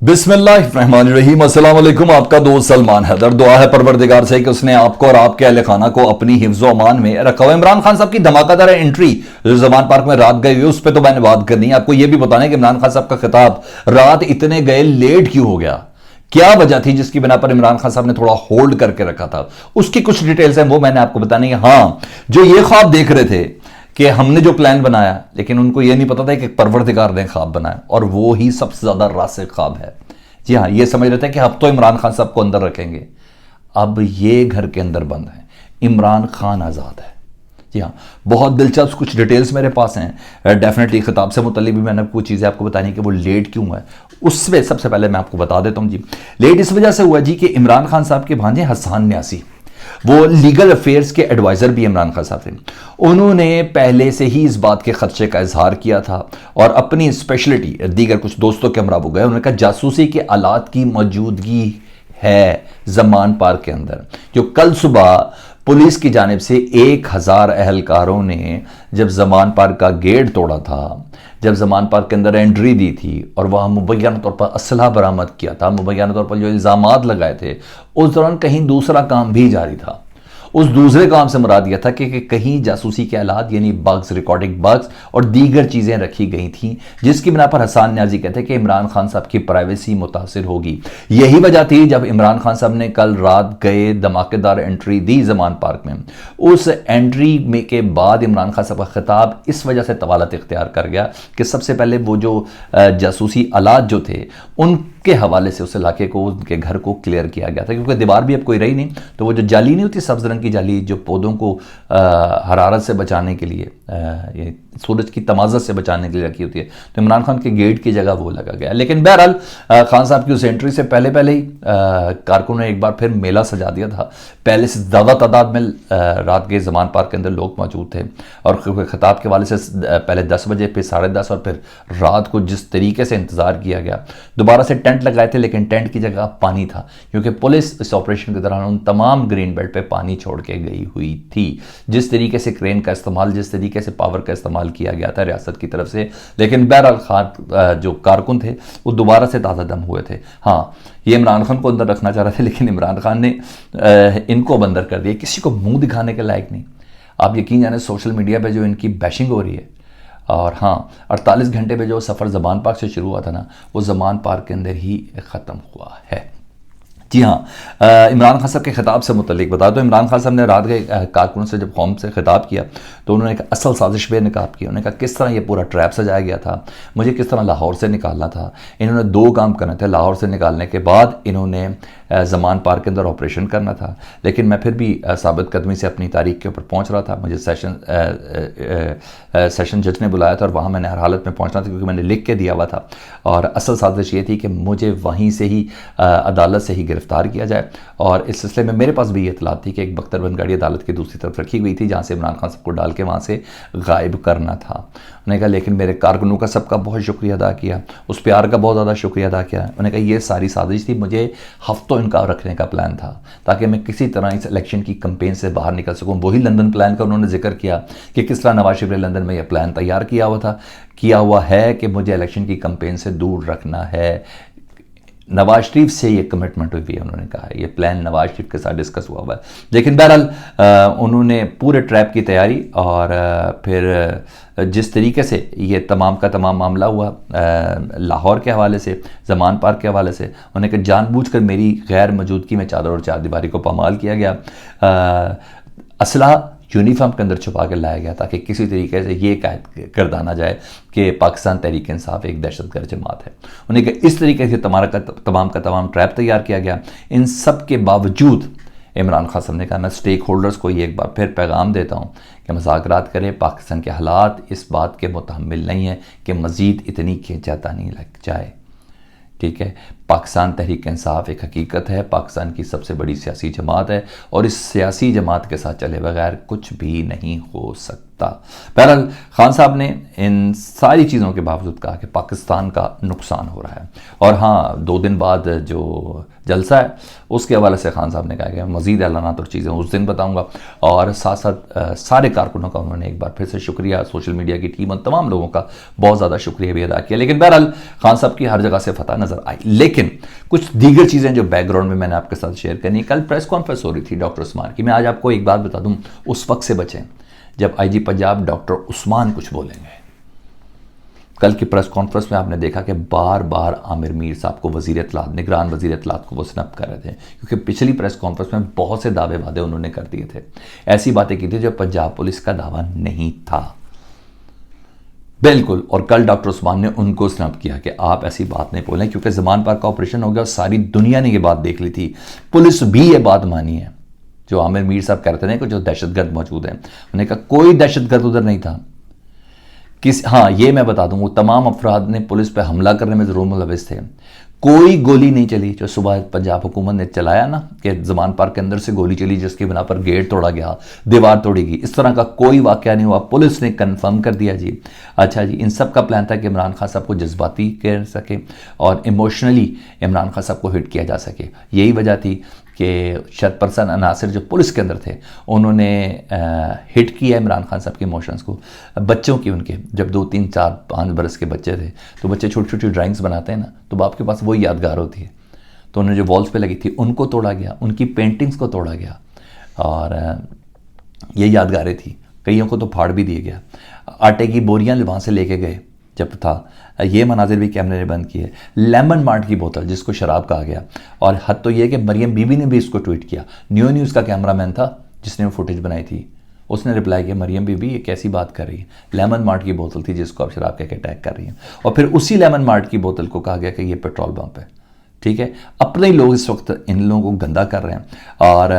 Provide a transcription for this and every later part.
बिस्मिल्लाहिर्रहमानिर्रहीम। अस्सलाम वालेकुम। आपका दोस्त सलमान हैदर। दुआ है परवरदिगार से कि उसने आपको और आपके अहल खाना को अपनी हिफ्ज़ अमान में रखा हुआ। इमरान खान साहब की धमाकेदार एंट्री जो जमान पार्क में रात गए हुई, उस पर तो मैंने बात करनी है। आपको यह भी बताना है कि इमरान खान साहब का खिताब रात इतने गए लेट क्यों हो गया, क्या वजह थी जिसकी बिना पर इमरान खान साहब ने थोड़ा होल्ड करके रखा था। उसकी कुछ डिटेल्स हैं, वो मैंने आपको बतानी है। हाँ, जो ये ख्वाब देख रहे थे कि हमने जो प्लान बनाया, लेकिन उनको यह नहीं पता था कि परवरदिगार ने ख्वाब बनाया, और वो ही सबसे ज्यादा रासिक ख्वाब है। जी हाँ, ये समझ रहे थे कि अब तो इमरान खान साहब को अंदर रखेंगे, अब ये घर के अंदर बंद है, इमरान खान आज़ाद है। जी हाँ, बहुत दिलचस्प कुछ डिटेल्स मेरे पास हैं। डेफिनेटली खिताब से मुतल्लिक भी मैंने कुछ चीज़ें आपको बतानी कि वो लेट क्यों है। उसमें सबसे पहले मैं आपको बता देता हूँ जी, लेट इस वजह से हुआ जी कि इमरान खान साहब के भांजे हसन न्यासी, वो लीगल अफेयर्स के एडवाइजर भी इमरान खान साहब थे। उन्होंने पहले से ही इस बात के खदशे का इजहार किया था और अपनी स्पेशलिटी दीगर कुछ दोस्तों के हमरा वो गए। उन्होंने कहा जासूसी के आलात की मौजूदगी है जमान पार्क के अंदर। जो कल सुबह पुलिस की जानिब से 1000 अहलकारों ने जब जमान पार्क का गेट तोड़ा था, जब जमान पार्क के अंदर एंट्री दी थी और वहाँ मुबैना तौर पर असलहा बरामद किया था, मुबैना तौर पर जो इल्ज़ामात लगाए थे, उस दौरान कहीं दूसरा काम भी जारी था। उस दूसरे काम से मुराद यह था कि कहीं जासूसी के आलात यानी बग्स, रिकॉर्डिंग बग्स और दीगर चीज़ें रखी गई थीं, जिसकी बिना पर हसन न्याजी कहते हैं कि इमरान खान साहब की प्राइवेसी मुतासिर होगी। यही वजह थी जब इमरान खान साहब ने कल रात गए धमाकेदार एंट्री दी जमान पार्क में। उस एंट्री में के बाद इमरान खान साहब का खिताब इस वजह से तवालत इख्तियार कर गया कि सबसे पहले वो जो जासूसी आलात जो थे उनके हवाले से उस इलाके को, उनके घर को क्लियर किया गया था, क्योंकि दीवार भी अब कोई रही नहीं। तो वो जो जाली नहीं होती सब्ज रंग की जाली, जो पौधों को हरारत से बचाने के लिए, ये सूरज की तमाज़त से बचाने के लिए रखी होती है, तो इमरान खान के गेट की जगह वो लगा गया। लेकिन बहरहाल खान साहब की उस एंट्री से पहले पहले ही कारकुन ने एक बार फिर मेला सजा दिया था। पहले से ज़्यादा तादाद में रात के जमान पार्क के अंदर लोग मौजूद थे और खिताब के वाले से पहले 10 बजे, फिर 10:30 और फिर रात को जिस तरीके से इंतज़ार किया गया। दोबारा से टेंट लगाए थे, लेकिन टेंट की जगह पानी था, क्योंकि पुलिस इस ऑपरेशन के दौरान उन तमाम ग्रीन बेल्ट पे पानी छोड़ के गई हुई थी। जिस तरीके से क्रेन का इस्तेमाल, जिस तरीके से पावर का इस्तेमाल किया गया था रियासत की तरफ से, लेकिन बहरहाल खान जो कारकुन थे वो दोबारा से ताज़ा दम हुए थे। हाँ, ये इमरान खान को अंदर रखना चाह रहे थे, लेकिन इमरान खान ने इनको बंदर कर दिया। किसी को मुंह दिखाने के लायक नहीं। आप यकीन जाने सोशल मीडिया पे जो इनकी बैशिंग हो रही है, और हाँ, 48 घंटे पे जो सफ़र जमान पार्क से शुरू हुआ था ना, वो जमान पार्क के अंदर ही ख़त्म हुआ है। जी हाँ, इमरान खान साहब के खिताब से मुतल्लिक बता दो, इमरान खान साहब ने रात के कारकुनों से जब कौम से खिताब किया तो उन्होंने एक असल साजिश पे निकाब किया। उन्होंने कहा किस तरह ये पूरा ट्रैप सजाया गया था, मुझे किस तरह लाहौर से निकालना था। इन्होंने 2 काम करने थे। लाहौर से निकालने के बाद इन्होंने जमान पार्क के अंदर ऑपरेशन करना था, लेकिन मैं फिर भी साबित कदमी से अपनी तारीख के ऊपर पहुँच रहा था। मुझे सेशन जज ने बुलाया था और वहाँ मैंने हर हालत में पहुँचना था, क्योंकि मैंने लिख के दिया हुआ था। और असल साजिश ये थी कि मुझे वहीं से ही अदालत से ही गिरफ्तार किया जाए। और इस सिलसिले में मेरे पास भी ये इतला थी कि एक बख्तरबंद गाड़ी अदालत की दूसरी तरफ रखी गई थी, जहाँ से इमरान खान साहब को डाल के वहाँ से गायब करना था। उन्होंने कहा लेकिन मेरे कारकुनों का सबका बहुत शुक्रिया अदा किया, उस प्यार का बहुत ज़्यादा शुक्रिया अदा किया। उन्होंने कहा ये सारी साजिश थी, मुझे हफ्तों इनका रखने का प्लान था ताकि मैं किसी तरह इस इलेक्शन की कैंपेन से बाहर निकल सकूँ। वही लंदन प्लान का उन्होंने जिक्र किया कि किस तरह नवाज शरीफ ने लंदन में यह प्लान तैयार किया हुआ है कि मुझे इलेक्शन की कैंपेन से दूर रखना है। नवाज शरीफ से ये कमिटमेंट हुई है, उन्होंने कहा है ये प्लान नवाज शरीफ के साथ डिस्कस हुआ है। लेकिन बहरहाल उन्होंने पूरे ट्रैप की तैयारी और फिर जिस तरीके से ये तमाम का तमाम मामला हुआ लाहौर के हवाले से, जमान पार्क के हवाले से, उन्होंने कहा जानबूझकर मेरी गैर मौजूदगी में चादर और चारदीवारी को पामाल किया गया। असला यूनिफॉर्म के अंदर छुपा कर लाया गया ताकि किसी तरीके से ये कर दाना जाए कि पाकिस्तान तहरीक इंसाफ एक दहशतगर्द जमात है। उन्हें कि इस तरीके से तमाम का तमाम ट्रैप तैयार किया गया। इन सब के बावजूद इमरान खान साहब ने कहा मैं स्टेक होल्डर्स को ये एक बार फिर पैगाम देता हूँ कि मुज़ाकरात करें। पाकिस्तान के हालात इस बात के मुतहम्मिल नहीं है कि मज़ीद इतनी खींचातानी लग जाए। ठीक है, पाकिस्तान तहरीक इंसाफ एक हकीकत है, पाकिस्तान की सबसे बड़ी सियासी जमात है और इस सियासी जमात के साथ चले बगैर कुछ भी नहीं हो सकता। बहरहाल खान साहब ने इन सारी चीज़ों के बावजूद कहा कि पाकिस्तान का नुकसान हो रहा है। और हाँ, 2 दिन बाद जो जलसा है उसके हवाले से खान साहब ने कहा कि मज़ीद ऐलानात और चीज़ें उस दिन बताऊंगा। और साथ साथ सारे कारकुनों का उन्होंने एक बार फिर से शुक्रिया, सोशल मीडिया की टीम और तमाम लोगों का बहुत ज़्यादा शुक्रिया भी अदा किया। लेकिन बहरहाल खान साहब की हर जगह से फतह नज़र आई। लेकिन कुछ दीगर चीज़ें जो बैकग्राउंड में मैंने आपके साथ शेयर करनी। कल प्रेस कॉन्फ्रेंस हो रही थी डॉक्टर उस्मान की। मैं आज आपको एक बात बता दूँ, उस वक्त से बचें जब आईजी पंजाब डॉक्टर उस्मान कुछ बोलेंगे। कल की प्रेस कॉन्फ्रेंस में आपने देखा कि बार बार आमिर मीर साहब को वज़ीर इत्तलात, निगरान वज़ीर इत्तलात को वो स्नब कर रहे थे, क्योंकि पिछली प्रेस कॉन्फ्रेंस में बहुत से दावे वादे उन्होंने कर दिए थे, ऐसी बातें की थी जो पंजाब पुलिस का दावा नहीं था बिल्कुल। और कल डॉक्टर उस्मान ने उनको स्नब किया कि आप ऐसी बात नहीं बोलें, क्योंकि ज़मान पार्क का ऑपरेशन हो गया और सारी दुनिया ने ये बात देख ली थी, पुलिस भी ये बात मानी है। जो आमिर मीर साहब कहते हैं कि जो दहशतगर्द मौजूद हैं, उन्होंने कहा कोई दहशतगर्द उधर नहीं था। हाँ, ये मैं बता दूं, वो तमाम अफराद ने पुलिस पे हमला करने में ज़रूर मुलविस थे। कोई गोली नहीं चली जो सुबह पंजाब हुकूमत ने चलाया ना कि ज़मान पार्क के अंदर से गोली चली जिसकी बिना पर गेट तोड़ा गया, दीवार तोड़ी गई, इस तरह का कोई वाकया नहीं हुआ। पुलिस ने कंफर्म कर दिया जी। अच्छा जी, इन सब का प्लान था कि इमरान खान साहब को जज्बाती कर सके और इमोशनली इमरान खान साहब को हिट किया जा सके। यही वजह थी कि शरपरसन अनासर जो पुलिस के अंदर थे उन्होंने हिट किया इमरान खान साहब के इमोशंस को। बच्चों की, उनके जब 2, 3, 4, 5 बरस के बच्चे थे तो बच्चे छोटी छोटी ड्राइंग्स बनाते हैं ना, तो बाप के पास वो यादगार होती है। तो उन्होंने जो वॉल्स पे लगी थी उनको तोड़ा गया, उनकी पेंटिंग्स को तोड़ा गया और ये यादगारें थी। कईयों को तो फाड़ भी दिया गया। आटे की बोरियां वहाँ से लेके गए जब था, ये मनाजिर भी कैमरे ने बंद किए। लेमन मार्ट की बोतल जिसको शराब कहा गया, और हद तो ये कि मरियम बीबी ने भी इसको ट्वीट किया। न्यूज़ का कैमरामैन था जिसने वो फुटेज बनाई थी, उसने रिप्लाई किया मरियम बीबी ये कैसी बात कर रही है, लेमन मार्ट की बोतल थी जिसको आप शराब कह के अटैक कर रही हैं। और फिर उसी लेमन मार्ट की बोतल को कहा गया कि ये पेट्रोल पंप है। ठीक है, अपने ही लोग इस वक्त इन लोगों को गंदा कर रहे हैं। और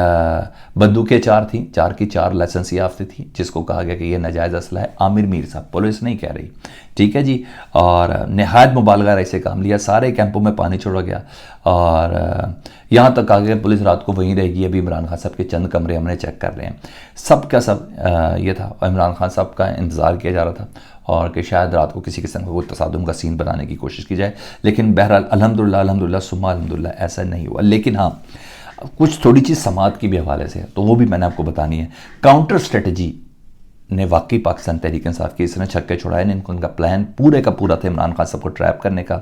बंदूकें 4 थी, 4 की 4 लाइसेंस याफ्ते थी, जिसको कहा गया कि यह नाजायज़ असला है। आमिर मीर साहब, पुलिस नहीं कह रही, ठीक है जी। और नहायत मुबालगा ऐसे काम लिया, सारे कैंपों में पानी छोड़ा गया और यहाँ तक कहा गया पुलिस रात को वहीं रहेगी। अभी इमरान खान साहब के चंद कमरे हमने चेक कर रहे हैं। सब का सब ये था, इमरान खान साहब का इंतज़ार किया जा रहा था और कि शायद रात को किसी किस्म का कोई तसादुम का सीन बनाने की कोशिश की जाए। लेकिन बहरहाल अल्हम्दुलिल्लाह अल्हम्दुलिल्लाह सुम्मा अल्हम्दुलिल्लाह ऐसा नहीं हुआ। लेकिन हाँ, कुछ थोड़ी चीज़ समात की भी हवाले से है, तो वो भी मैंने आपको बतानी है। काउंटर स्ट्रेटजी ने वाकई पाकिस्तान तहरीक इंसाफ की इसने छक्के छुड़ाए ने। उनका प्लान पूरे का पूरा था इमरान खान साहब को ट्रैप करने का।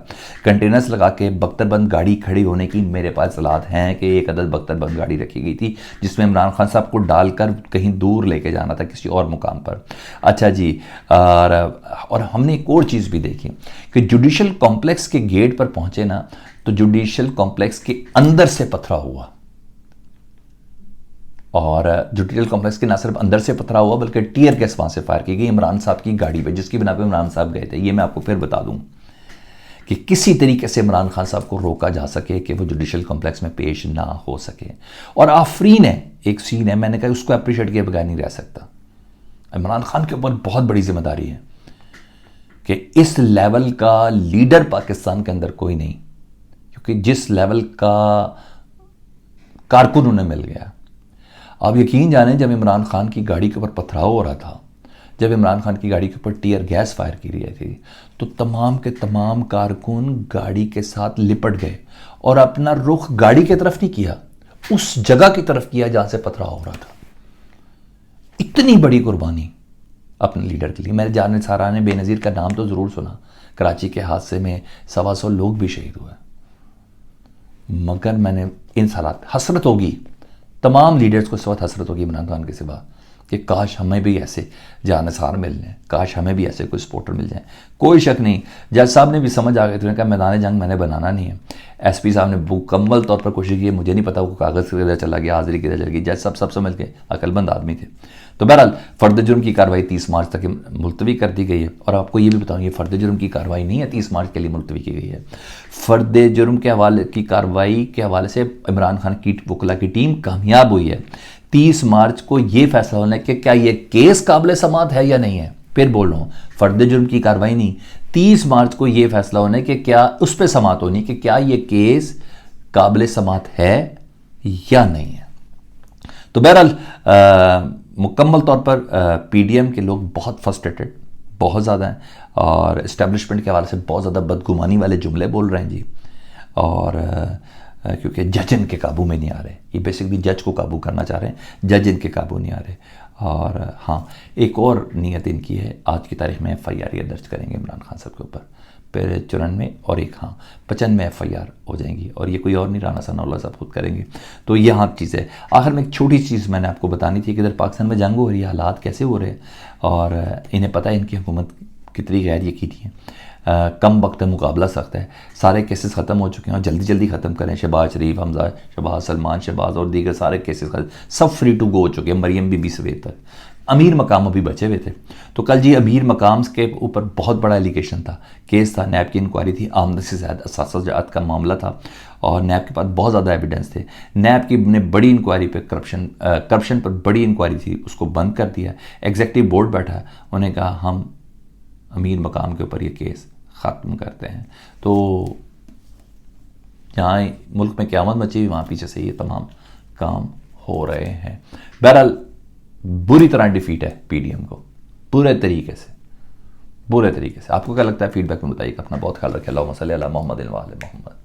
कंटेनर्स लगा के बख्तरबंद गाड़ी खड़ी होने की मेरे पास सलाह है कि एक अदद बख्तरबंद गाड़ी रखी गई थी जिसमें इमरान खान साहब को डालकर कहीं दूर लेके जाना था किसी और मुकाम पर। अच्छा जी, और हमने एक और चीज़ भी देखी कि जुडिशल कॉम्प्लेक्स के गेट पर पहुंचे ना, तो जुडिशल कॉम्प्लेक्स के अंदर से पथराव हुआ। और जुडिशल कॉम्प्लेक्स के ना सिर्फ अंदर से पथराव हुआ बल्कि टीयर गैस वहाँ से फायर की गई इमरान साहब की गाड़ी पे, जिसकी बिना पे इमरान साहब गए थे। ये मैं आपको फिर बता दूं कि किसी तरीके से इमरान खान साहब को रोका जा सके कि वो जुडिशल कॉम्प्लेक्स में पेश ना हो सके। और आफरीन है, एक सीन है, मैंने कहा उसको अप्रिशिएट किए बगैर नहीं रह सकता। इमरान खान के ऊपर बहुत बड़ी जिम्मेदारी है कि इस लेवल का लीडर पाकिस्तान के अंदर कोई नहीं, क्योंकि जिस लेवल का कारकुन उन्हें मिल गया। आप यकीन जानें, जब इमरान खान की गाड़ी के ऊपर पथराव हो रहा था, जब इमरान खान की गाड़ी के ऊपर टीयर गैस फायर की रही थी, तो तमाम के तमाम कारकुन गाड़ी के साथ लिपट गए और अपना रुख गाड़ी की तरफ नहीं किया, उस जगह की तरफ किया जहां से पथराव हो रहा था। इतनी बड़ी कुर्बानी अपने लीडर के लिए। मेरे जाने सारा ने बेनज़ीर का नाम तो ज़रूर सुना, कराची के हादसे में 125 लोग भी शहीद हुए। मगर मैंने इन हालात हसरत होगी, तमाम लीडर्स को इस वक्त हसरत होगी इमरान खान के सिवा कि काश हमें भी ऐसे जानसार मिल जाए, काश हमें भी ऐसे कोई सपोर्टर मिल जाए। कोई शक नहीं, जज साहब ने भी समझ आ गए थे, कहा मैदान जंग मैंने बनाना नहीं है। एसपी साहब ने मुकम्मल तौर पर कोशिश की, मुझे नहीं पता वो कागज़ किधर चला गया, हाजिरी किधर चल गई। जज साहब सब समझ के अकलमंद आदमी थे। तो बहरहाल फ़र्द जुर्म की कार्रवाई 30 मार्च तक मुलतवी कर दी गई है। और आपको ये भी बताऊँ, ये फ़र्द जुर्म की कार्रवाई नहीं है 30 मार्च के लिए मुलतवी की गई है। फ़र्द जुर्म के हवाले की कार्रवाई के हवाले से इमरान खान की वकला की टीम कामयाब हुई है। 30 मार्च को ये फैसला होना है कि क्या ये केस काबिल समाअत है या नहीं है। फिर बोल रहा हूँ, फ़र्द जुर्म की कार्रवाई नहीं, 30 मार्च को यह फैसला होना है कि क्या उस पर समाअत होनी कि क्या यह केस काबिल समाअत है या नहीं है। तो बहरहाल मुकम्मल तौर पर पीडीएम के लोग बहुत फ्रस्ट्रेटेड, बहुत ज़्यादा हैं, और इस्टेब्लिशमेंट के हवाले से बहुत ज़्यादा बदगुमानी वाले जुमले बोल रहे हैं जी। और क्योंकि जज इनके काबू में नहीं आ रहे, ये बेसिकली जज को काबू करना चाह रहे हैं, जज इनके काबू नहीं आ रहे। और हाँ, एक और नीयत इनकी है, आज की तारीख में FIR ये दर्ज करेंगे इमरान खान साहब के ऊपर, फिर 94 और एक 95 में FIR हो जाएंगी, और ये कोई और नहीं, राना सनाउल्लाह साहब खुद करेंगे। तो यहाँ चीज़ है। आखिर में एक छोटी चीज़ मैंने आपको बतानी थी कि इधर पाकिस्तान में जंग हो रही है, हालात कैसे हो रहे हैं, और इन्हें पता है इनकी हुकूमत कितनी गैर यकीनी है। कम वक्त मुकाबला सख्त है, सारे केसेस ख़त्म हो चुके हैं और जल्दी जल्दी ख़त्म करें। शहबाज शरीफ, हमजा, शहबाज, सलमान शहबाज और दीगर सारे केसेस सब फ्री टू गो हो चुके हैं, मरियम बीबी सवेद तक। अमीर मकाम अभी बचे हुए थे। तो कल जी अमीर मकाम के ऊपर बहुत बड़ा एलिगेशन था, केस था, नैब की इंक्वायरी थी, आमद से ज़्यादा असासाजात का मामला था, और नैब के पास बहुत ज़्यादा एविडेंस थे। नैब की ने बड़ी इंक्वायरी पे करप्शन पर बड़ी इंक्वायरी थी, उसको बंद कर दिया। एग्जीक्यूटिव बोर्ड बैठा है, उन्होंने कहा हम अमीर मकाम के ऊपर ये केस ख़त्म करते हैं। तो जहाँ मुल्क में क़यामत मची हुई, वहाँ पीछे से ये तमाम काम हो रहे हैं। बहरहाल बुरी तरह डिफीट है पीडीएम को, पूरे तरीके से, बुरे तरीके से। आपको क्या लगता है? फीडबैक में बताइए। अपना बहुत ख्याल रखें। अल्लाहुम्मा सल्ली अला मुहम्मद व आले मुहम्मद।